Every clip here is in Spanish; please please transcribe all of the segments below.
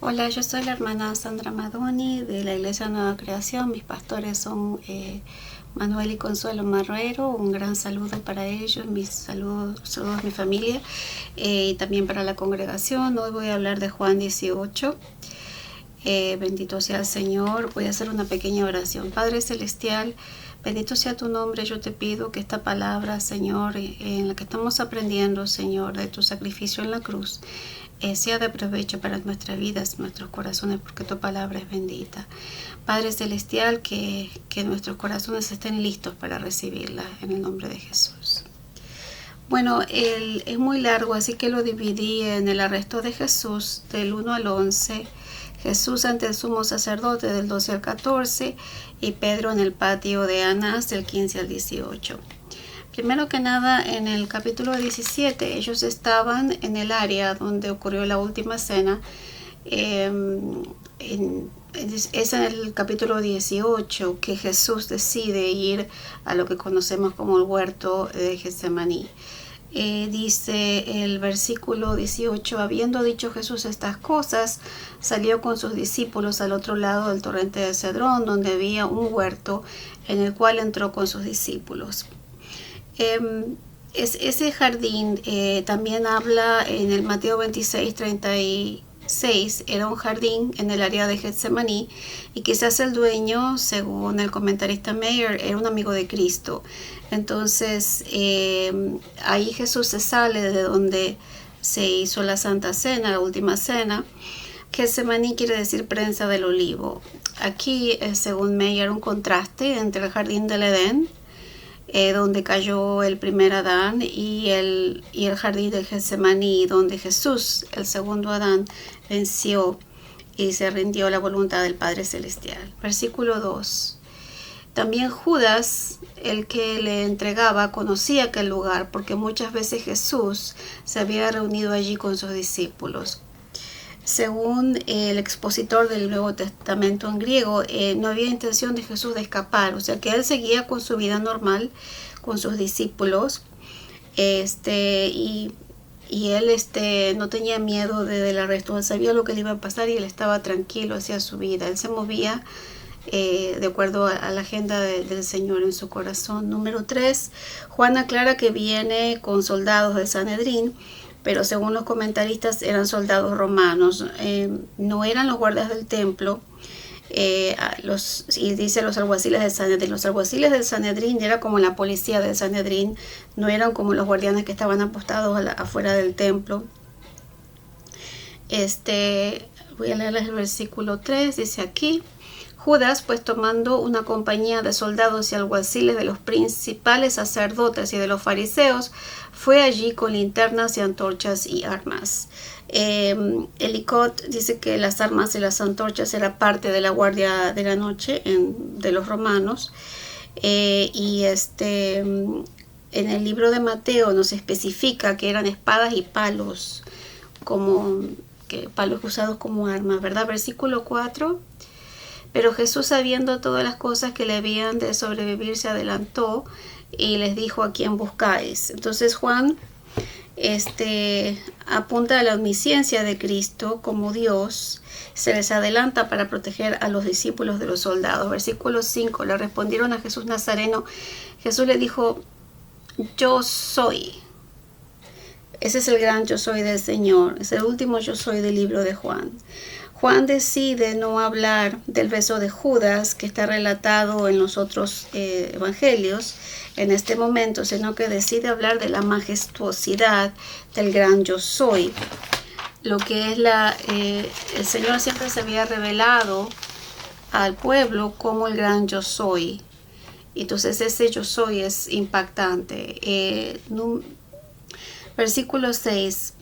Hola, yo soy la hermana Sandra Madoni de la Iglesia Nueva Creación. Mis pastores son Manuel y Consuelo Marrero. Un gran saludo para ellos, mis saludos a mi familia y también para la congregación. Hoy voy a hablar de Juan 18. Bendito sea el Señor. Voy a hacer una pequeña oración. Padre Celestial, bendito sea tu nombre. Yo te pido que esta palabra, Señor, en la que estamos aprendiendo, Señor, de tu sacrificio en la cruz, sea de provecho para nuestras vidas, nuestros corazones, porque tu palabra es bendita. Padre Celestial, que nuestros corazones estén listos para recibirla en el nombre de Jesús. Bueno, es muy largo, así que lo dividí en el arresto de Jesús del 1 al 11, Jesús ante el sumo sacerdote del 12 al 14 y Pedro en el patio de Anás del 15 al 18. Primero que nada, en el capítulo 17, ellos estaban en el área donde ocurrió la última cena. Es en el capítulo 18 que Jesús decide ir a lo que conocemos como el huerto de Getsemaní. Dice el versículo 18, habiendo dicho Jesús estas cosas, salió con sus discípulos al otro lado del torrente de Cedrón, donde había un huerto en el cual entró con sus discípulos. Ese jardín también habla en el Mateo 26:36, era un jardín en el área de Getsemaní y quizás el dueño, según el comentarista Meyer, era un amigo de Cristo. Entonces ahí Jesús se sale de donde se hizo la Santa Cena, la última cena. Getsemaní quiere decir prensa del olivo. Aquí, según Meyer, un contraste entre el jardín del Edén, donde cayó el primer Adán, y el jardín de Getsemaní, donde Jesús, el segundo Adán, venció y se rindió a la voluntad del Padre Celestial. Versículo 2. También Judas, el que le entregaba, conocía aquel lugar porque muchas veces Jesús se había reunido allí con sus discípulos. Según el expositor del Nuevo Testamento en griego, no había intención de Jesús de escapar, o sea que él seguía con su vida normal, con sus discípulos, y él no tenía miedo del arresto, él sabía lo que le iba a pasar y él estaba tranquilo hacia su vida, él se movía de acuerdo a la agenda del Señor en su corazón. Número 3, Juan aclara que viene con soldados del Sanedrín, pero según los comentaristas eran soldados romanos, no eran los guardias del templo, y dice los alguaciles del Sanedrín. Los alguaciles del Sanedrín era como la policía del Sanedrín, no eran como los guardianes que estaban apostados afuera del templo. Voy a leerles el versículo 3, dice aquí: Judas, pues tomando una compañía de soldados y alguaciles de los principales sacerdotes y de los fariseos, fue allí con linternas y antorchas y armas. Helicot dice que las armas y las antorchas era parte de la guardia de la noche de los romanos. En el libro de Mateo nos especifica que eran espadas y palos, palos usados como armas, ¿verdad? Versículo 4. Pero Jesús, sabiendo todas las cosas que le habían de sobrevivir, se adelantó y les dijo: ¿a quién buscáis? Entonces Juan apunta a la omnisciencia de Cristo como Dios, se les adelanta para proteger a los discípulos de los soldados. Versículo 5, le respondieron a Jesús Nazareno. Jesús le dijo: yo soy. Ese es el gran yo soy del Señor, es el último yo soy del libro de Juan. Juan decide no hablar del beso de Judas, que está relatado en los otros evangelios en este momento, sino que decide hablar de la majestuosidad del gran yo soy. Lo que es el Señor siempre se había revelado al pueblo como el gran yo soy. Entonces ese yo soy es impactante. Versículo 6.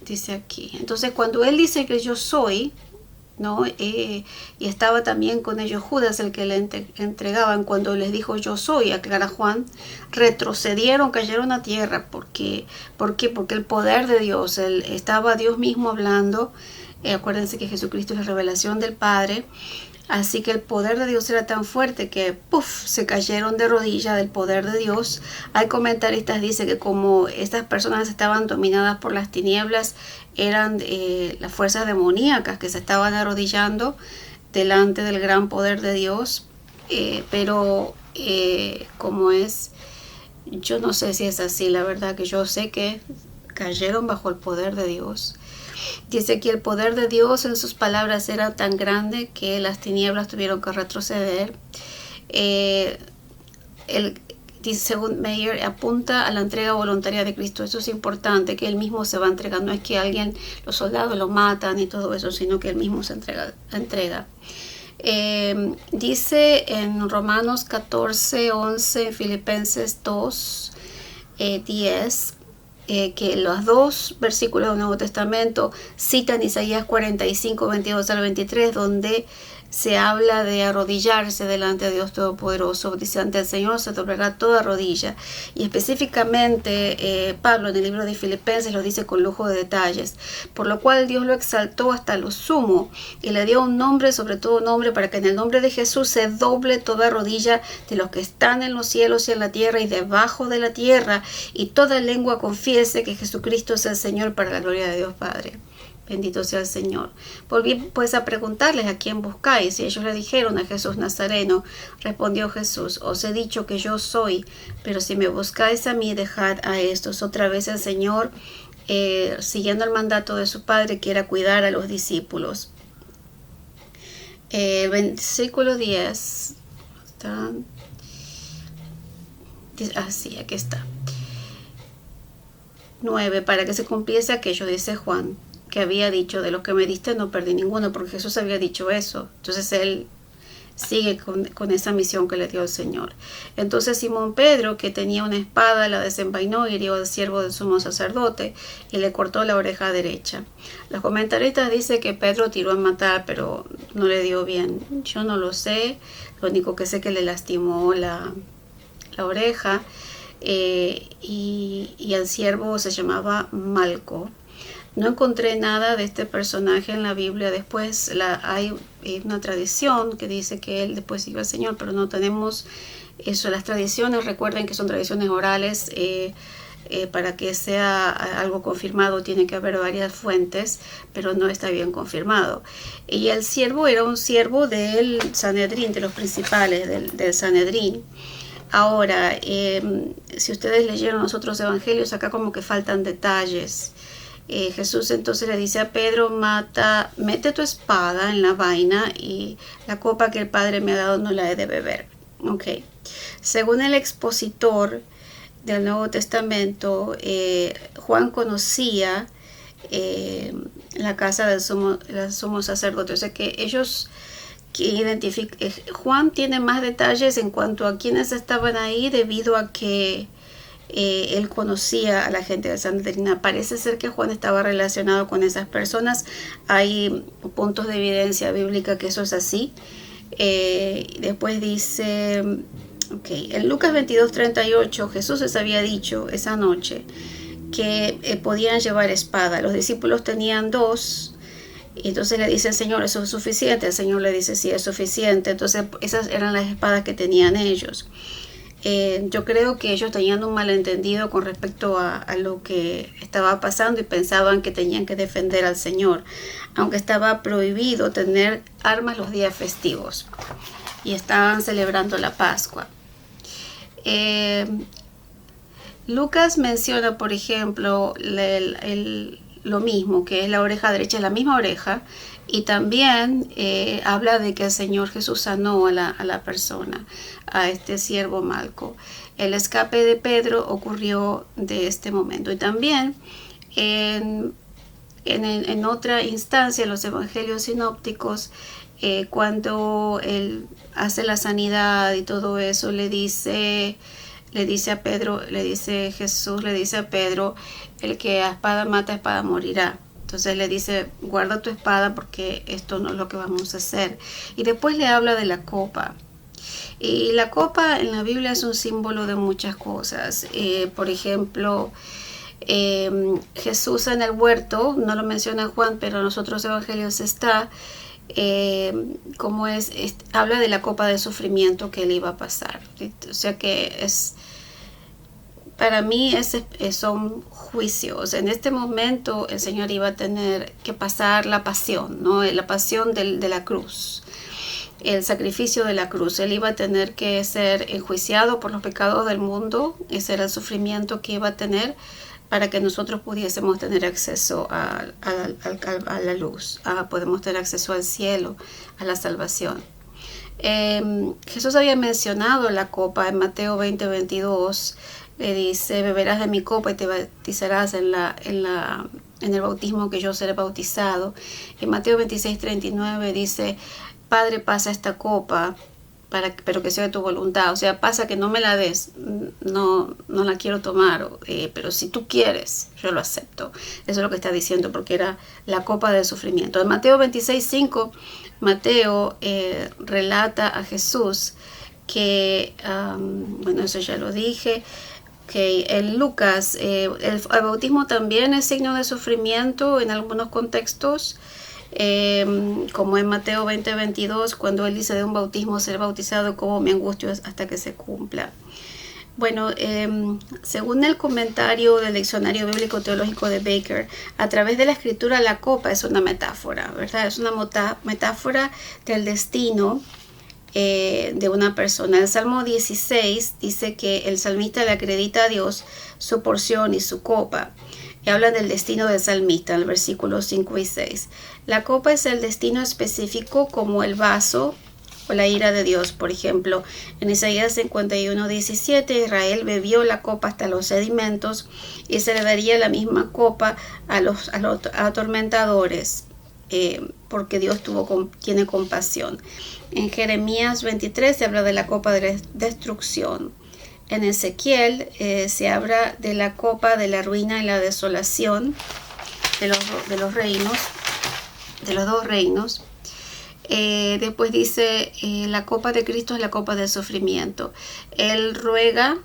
Dice aquí, entonces cuando él dice que yo soy, ¿no? Y estaba también con ellos Judas, el que le entregaban, cuando les dijo yo soy, aclara Juan, retrocedieron, cayeron a tierra. ¿Por qué? Porque el poder de Dios, estaba Dios mismo hablando, Acuérdense que Jesucristo es la revelación del Padre. Así que el poder de Dios era tan fuerte que se cayeron de rodillas del poder de Dios. Hay comentaristas que dicen que como estas personas estaban dominadas por las tinieblas, eran las fuerzas demoníacas que se estaban arrodillando delante del gran poder de Dios. Pero como es, yo no sé si es así, la verdad que yo sé que cayeron bajo el poder de Dios. Dice que el poder de Dios en sus palabras era tan grande que las tinieblas tuvieron que retroceder. Según Meyer, apunta a la entrega voluntaria de Cristo. Eso es importante, que Él mismo se va a entregar. No es que los soldados lo matan y todo eso, sino que Él mismo se entrega. Dice en Romanos 14, 11, en Filipenses 2, 10, que los dos versículos del Nuevo Testamento citan Isaías 45, 22 al 23, donde se habla de arrodillarse delante de Dios Todopoderoso. Dice, ante el Señor se doblará toda rodilla. Y específicamente Pablo en el libro de Filipenses lo dice con lujo de detalles. Por lo cual Dios lo exaltó hasta lo sumo y le dio un nombre sobre todo nombre, para que en el nombre de Jesús se doble toda rodilla de los que están en los cielos y en la tierra y debajo de la tierra, y toda lengua confiese que Jesucristo es el Señor, para la gloria de Dios Padre. Bendito sea el Señor. Volví pues a preguntarles a quién buscáis, y ellos le dijeron, a Jesús Nazareno. Respondió Jesús, os he dicho que yo soy, pero si me buscáis a mí, dejad a estos. Otra vez el Señor, siguiendo el mandato de su Padre, que era cuidar a los discípulos. Versículo 10. Sí, aquí está. 9. Para que se cumpliese aquello, dice Juan, que había dicho, de los que me diste no perdí ninguno, porque Jesús había dicho eso. Entonces él sigue con esa misión que le dio el Señor. Entonces Simón Pedro, que tenía una espada, la desenvainó y hirió al siervo del sumo sacerdote y le cortó la oreja derecha. Los comentaristas dicen que Pedro tiró a matar, pero no le dio bien. Yo no lo sé, lo único que sé es que le lastimó la oreja. Y el siervo se llamaba Malco. No encontré nada de este personaje en la Biblia. Después hay una tradición que dice que él después siguió al Señor, pero no tenemos eso. Las tradiciones, recuerden que son tradiciones orales. Para que sea algo confirmado tiene que haber varias fuentes, pero no está bien confirmado. Y el siervo era un siervo del Sanedrín, de los principales del Sanedrín. Ahora, si ustedes leyeron los otros evangelios, acá como que faltan detalles. Jesús entonces le dice a Pedro, mete tu espada en la vaina, y la copa que el Padre me ha dado no la he de beber. Okay. Según el expositor del Nuevo Testamento, Juan conocía la casa del sumo sacerdote. O sea que ellos Juan tiene más detalles en cuanto a quienes estaban ahí, debido a que él conocía a la gente de Sanedrín. Parece ser que Juan estaba relacionado con esas personas. Hay puntos de evidencia bíblica que eso es así. Después dice, en Lucas 22:38, Jesús les había dicho esa noche que podían llevar espada. Los discípulos tenían 2. Y entonces le dice el Señor, ¿eso es suficiente? El Señor le dice, sí, es suficiente. Entonces esas eran las espadas que tenían ellos. Yo creo que ellos tenían un malentendido con respecto a lo que estaba pasando, y pensaban que tenían que defender al Señor, aunque estaba prohibido tener armas los días festivos y estaban celebrando la Pascua. Lucas menciona, por ejemplo, lo mismo, que es la oreja derecha, es la misma oreja, y también habla de que el Señor Jesús sanó a la persona, a este siervo Malco. El escape de Pedro ocurrió de este momento. Y también en otra instancia, en los evangelios sinópticos, cuando él hace la sanidad y todo eso, le dice a Pedro, Jesús le dice a Pedro, el que a espada mata, a espada morirá. Entonces le dice, guarda tu espada, porque esto no es lo que vamos a hacer. Y después le habla de la copa. Y la copa en la Biblia es un símbolo de muchas cosas. Por ejemplo, Jesús en el huerto, no lo menciona Juan, pero en los otros evangelios está, habla de la copa de sufrimiento que él iba a pasar. O sea que para mí son juicios. En este momento el Señor iba a tener que pasar la pasión, ¿no? La pasión de la cruz, el sacrificio de la cruz. Él iba a tener que ser enjuiciado por los pecados del mundo. Ese era el sufrimiento que iba a tener para que nosotros pudiésemos tener acceso a la luz, podemos tener acceso al cielo, a la salvación. Jesús había mencionado la copa en Mateo 20:22. Le dice: beberás de mi copa y te bautizarás en el bautismo que yo seré bautizado. En Mateo 26:39 dice: Padre, pasa esta copa, pero que sea de tu voluntad. O sea, pasa que no me la des, no la quiero tomar, pero si tú quieres, yo lo acepto. Eso es lo que está diciendo, porque era la copa del sufrimiento. En Mateo 26:5, Mateo relata a Jesús que, bueno, eso ya lo dije, que en Lucas, el bautismo también es signo de sufrimiento en algunos contextos, como en Mateo 20:22, cuando él dice: de un bautismo ser bautizado, como mi angustio hasta que se cumpla. Bueno, según el comentario del Diccionario Bíblico Teológico de Baker, a través de la escritura la copa es una metáfora, ¿verdad? Es una metáfora del destino de una persona. El Salmo 16 dice que el salmista le acredita a Dios su porción y su copa. Y habla del destino del salmista en el versículo 5 y 6. La copa es el destino específico, como el vaso o la ira de Dios. Por ejemplo, en Isaías 51:17, Israel bebió la copa hasta los sedimentos y se le daría la misma copa a los atormentadores, porque Dios tiene compasión. En Jeremías 23 se habla de la copa de destrucción. En Ezequiel se habla de la copa de la ruina y la desolación de los reinos, de los dos reinos. Después dice, la copa de Cristo es la copa del sufrimiento. Él ruega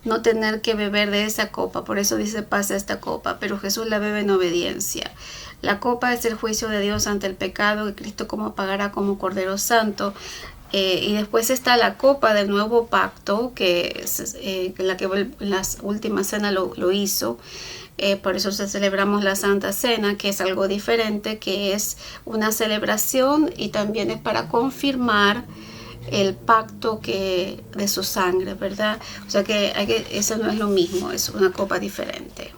no tener que beber de esa copa, por eso dice: pasa esta copa, pero Jesús la bebe en obediencia. La copa es el juicio de Dios ante el pecado, y Cristo como pagará como Cordero Santo. Y después está la copa del nuevo pacto, que en las últimas cenas lo hizo. Por eso celebramos la Santa Cena, que es algo diferente, que es una celebración y también es para confirmar el pacto de su sangre, ¿verdad? O sea que eso no es lo mismo, es una copa diferente,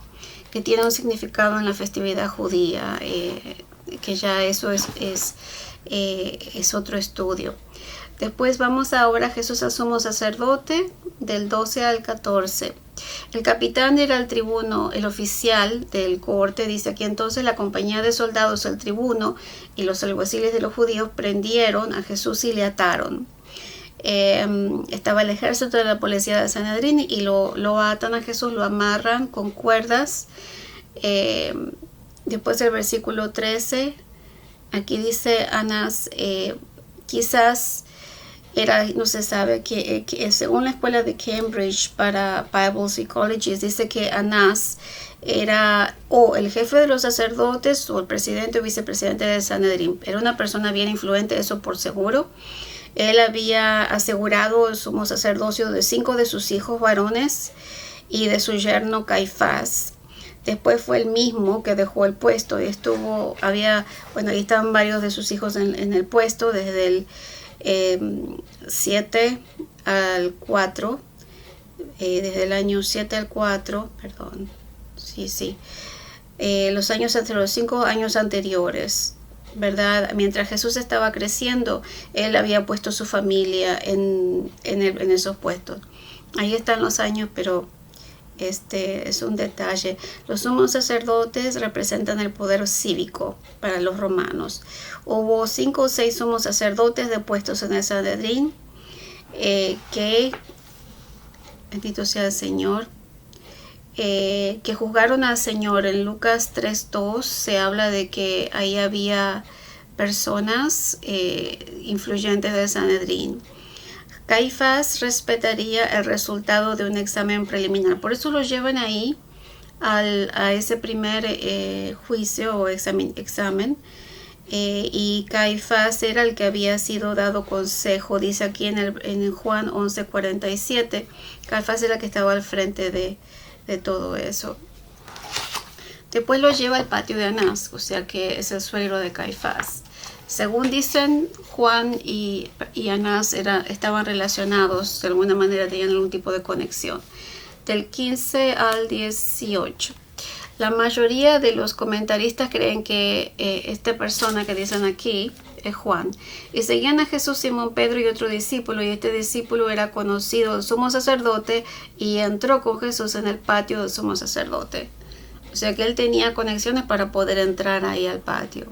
que tiene un significado en la festividad judía, que ya eso es otro estudio. Después vamos ahora a Jesús a sumo sacerdote, del 12 al 14. El capitán era el tribuno, el oficial del corte, dice aquí: entonces la compañía de soldados, el tribuno y los alguaciles de los judíos prendieron a Jesús y le ataron. Estaba el ejército de la policía de Sanedrín y lo atan a Jesús, lo amarran con cuerdas. Después del versículo 13, aquí dice Anás, quizás era, no se sabe, que según la escuela de Cambridge para Bible Psychologists, dice que Anás era o el jefe de los sacerdotes o el presidente o vicepresidente del Sanedrín. Era una persona bien influente, eso por seguro. Él había asegurado el sumo sacerdocio de 5 de sus hijos varones y de su yerno Caifás. Después fue el mismo que dejó el puesto y ahí estaban varios de sus hijos en el puesto desde el 7 al 4, desde el año 7 al 4, perdón, los años entre los 5 años anteriores, ¿verdad? Mientras Jesús estaba creciendo, él había puesto su familia en esos puestos. Ahí están los años, pero es un detalle. Los sumos sacerdotes representan el poder cívico para los romanos. Hubo 5 o 6 sumos sacerdotes depuestos en el Sanedrín, que, bendito sea el Señor, que juzgaron al Señor. En Lucas 3:2 se habla de que ahí había personas influyentes del Sanedrín. Caifás respetaría el resultado de un examen preliminar, por eso lo llevan ahí a ese primer juicio o examen. Y Caifás era el que había sido dado consejo, dice aquí en Juan 11:47. Caifás era el que estaba al frente de todo eso. Después lo lleva al patio de Anás, o sea que es el suegro de Caifás. Según dicen, Juan y Anás estaban relacionados, de alguna manera tenían algún tipo de conexión. Del 15 al 18. La mayoría de los comentaristas creen que esta persona que dicen aquí es Juan. Y seguían a Jesús, Simón, Pedro y otro discípulo, y este discípulo era conocido, el sumo sacerdote, y entró con Jesús en el patio del sumo sacerdote. O sea que él tenía conexiones para poder entrar ahí al patio.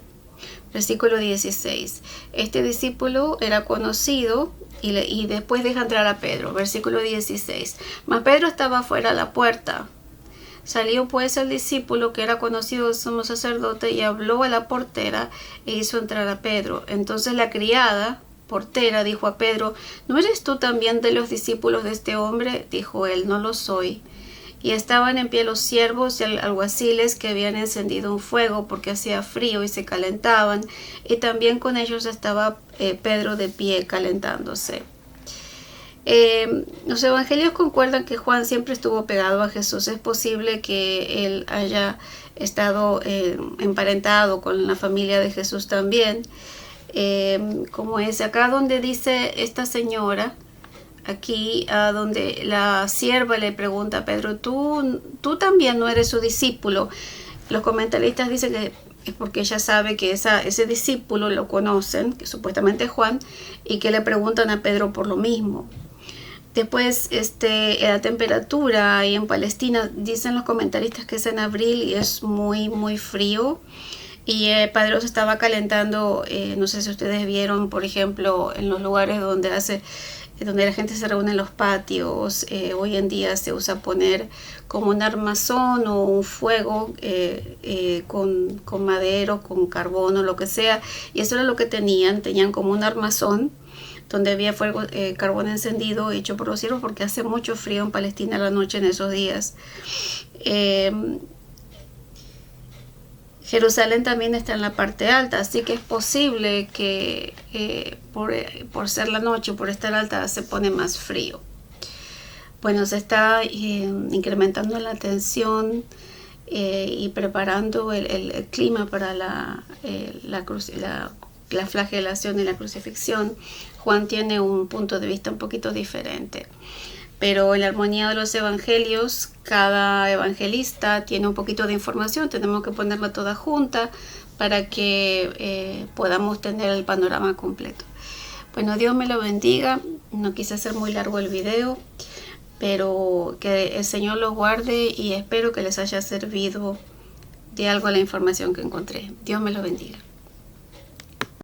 Versículo 16. Este discípulo era conocido y después deja entrar a Pedro. Versículo 16. Mas Pedro estaba fuera a la puerta. Salió pues el discípulo que era conocido del sumo sacerdote y habló a la portera e hizo entrar a Pedro. Entonces la criada portera dijo a Pedro: ¿No eres tú también de los discípulos de este hombre? Dijo él: No lo soy. Y estaban en pie los siervos y alguaciles que habían encendido un fuego porque hacía frío y se calentaban, y también con ellos estaba Pedro de pie calentándose. Los evangelios concuerdan que Juan siempre estuvo pegado a Jesús. Es posible que él haya estado emparentado con la familia de Jesús también, como es acá donde dice esta señora, aquí donde la sierva le pregunta a Pedro: ¿Tú también no eres su discípulo? Los comentaristas dicen que es porque ella sabe que ese discípulo lo conocen, que supuestamente es Juan, y que le preguntan a Pedro por lo mismo. Después, la temperatura ahí en Palestina, dicen los comentaristas que es en abril y es muy, muy frío. Y Pedro se estaba calentando, no sé si ustedes vieron, por ejemplo, en los lugares donde la gente se reúne en los patios. Hoy en día se usa poner como un armazón o un fuego con madera, con carbón o lo que sea. Y eso era lo que tenían como un armazón donde había fuego, carbón encendido hecho por los siervos, porque hace mucho frío en Palestina a la noche en esos días. Jerusalén también está en la parte alta, así que es posible que por ser la noche, por estar alta, se pone más frío. Bueno, se está incrementando la tensión y preparando el clima para la flagelación y la crucifixión. Juan tiene un punto de vista un poquito diferente. Pero en la armonía de los evangelios, cada evangelista tiene un poquito de información. Tenemos que ponerla toda junta para que podamos tener el panorama completo. Bueno, Dios me lo bendiga. No quise hacer muy largo el video, pero que el Señor los guarde y espero que les haya servido de algo la información que encontré. Dios me lo bendiga.